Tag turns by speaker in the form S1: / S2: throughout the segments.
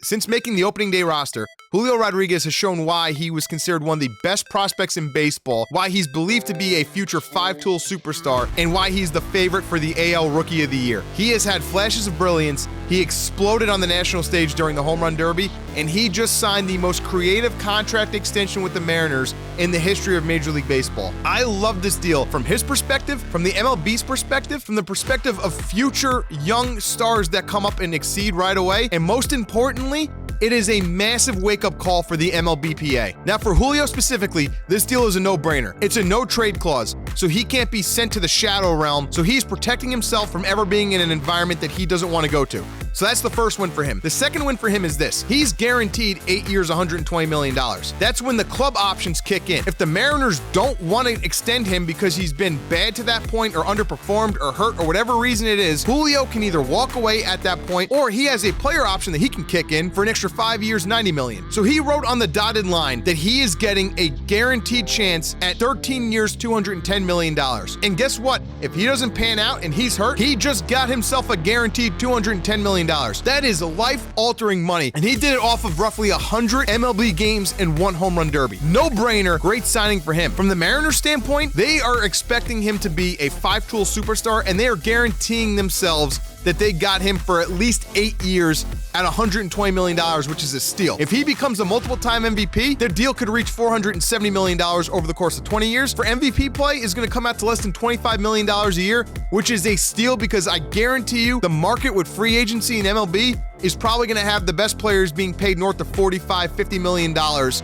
S1: Since making the opening day roster, Julio Rodriguez has shown why he was considered one of the best prospects in baseball, why he's believed to be a future five-tool superstar, and why he's the favorite for the AL Rookie of the Year. He has had flashes of brilliance, he exploded on the national stage during the Home Run Derby, and he just signed the most creative contract extension with the Mariners in the history of Major League Baseball. I love this deal from his perspective, from the MLB's perspective, from the perspective of future young stars that come up and exceed right away, and most importantly, it is a massive wake-up call for the MLBPA. Now, for Julio specifically, this deal is a no-brainer. It's a no-trade clause, so he can't be sent to the shadow realm, so he's protecting himself from ever being in an environment that he doesn't want to go to. So that's the first win for him. The second win for him is this. He's guaranteed 8 years, $120 million. That's when the club options kick in. If the Mariners don't want to extend him because he's been bad to that point or underperformed or hurt or whatever reason it is, Julio can either walk away at that point or he has a player option that he can kick in for an extra 5 years, $90 million. So he wrote on the dotted line that he is getting a guaranteed chance at 13 years, $210 million. And guess what? If he doesn't pan out and he's hurt, he just got himself a guaranteed $210 million. That is life-altering money, and he did it off of roughly 100 MLB games and 1 home run derby. No-brainer, great signing for him. From the Mariners' standpoint, they are expecting him to be a five-tool superstar, and they are guaranteeing themselves that they got him for at least 8 years at $120 million, which is a steal. If he becomes a multiple-time MVP, their deal could reach $470 million over the course of 20 years. For MVP play is going to come out to less than $25 million a year, which is a steal because I guarantee you the market with free agency in MLB is probably going to have the best players being paid north of $45, $50 million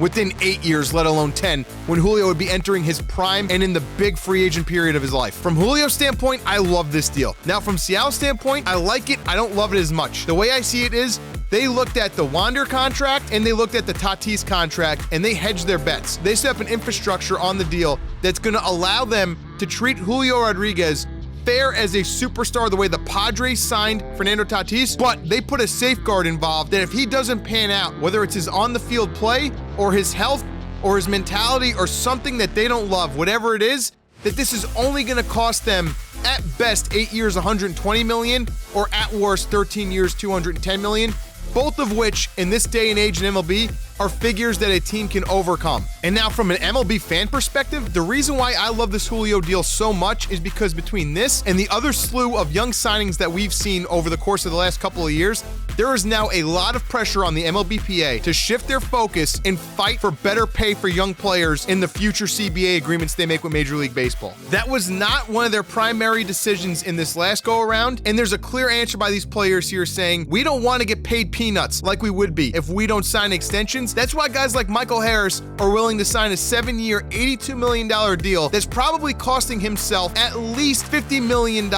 S1: within 8 years, let alone 10, when Julio would be entering his prime and in the big free agent period of his life. From Julio's standpoint, I love this deal. Now, from Seattle's standpoint, I like it. I don't love it as much. The way I see it is, they looked at the Wander contract and they looked at the Tatis contract and they hedged their bets. They set up an infrastructure on the deal that's going to allow them to treat Julio Rodriguez fair as a superstar the way the Padres signed Fernando Tatis, but they put a safeguard involved that if he doesn't pan out, whether it's his on-the-field play or his health or his mentality or something that they don't love, whatever it is, that this is only going to cost them at best 8 years, $120 million, or at worst 13 years, $210 million, both of which in this day and age in MLB are figures that a team can overcome. And now from an MLB fan perspective, the reason why I love this Julio deal so much is because between this and the other slew of young signings that we've seen over the course of the last couple of years, there is now a lot of pressure on the MLBPA to shift their focus and fight for better pay for young players in the future CBA agreements they make with Major League Baseball. That was not one of their primary decisions in this last go-around, and there's a clear answer by these players here saying, we don't want to get paid peanuts like we would be if we don't sign extensions. That's why guys like Michael Harris are willing to sign a 7-year, $82 million deal that's probably costing himself at least $50 million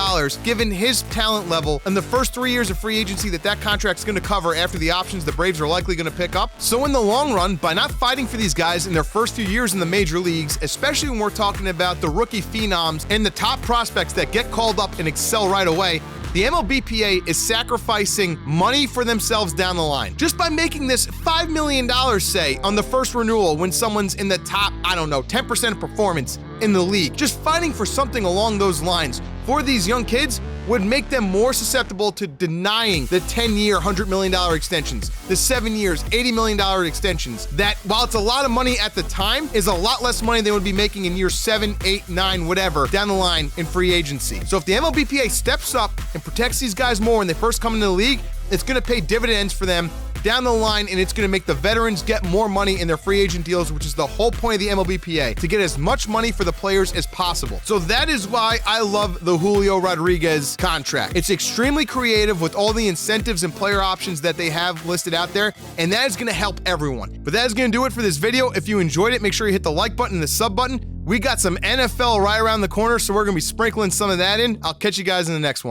S1: given his talent level and the first 3 years of free agency that contract's going to cover after the options the Braves are likely going to pick up. So in the long run, by not fighting for these guys in their first few years in the major leagues, especially when we're talking about the rookie phenoms and the top prospects that get called up and excel right away, the MLBPA is sacrificing money for themselves down the line. Just by making this $5 million, say, on the first renewal when someone's in the top, 10% of performance in the league. Just fighting for something along those lines for these young kids would make them more susceptible to denying the 10-year, $100 million extensions, the 7 years, $80 million extensions, that while it's a lot of money at the time, is a lot less money they would be making in years 7, 8, 9, whatever, down the line in free agency. So if the MLBPA steps up and protects these guys more when they first come into the league, it's going to pay dividends for them down the line, and it's going to make the veterans get more money in their free agent deals, which is the whole point of the MLBPA, to get as much money for the players as possible. So that is why I love the Julio Rodriguez contract. It's extremely creative with all the incentives and player options that they have listed out there, and that is going to help everyone. But that is going to do it for this video. If you enjoyed it, make sure you hit the like button and the sub button. We got some NFL right around the corner, so we're going to be sprinkling some of that in. I'll catch you guys in the next one.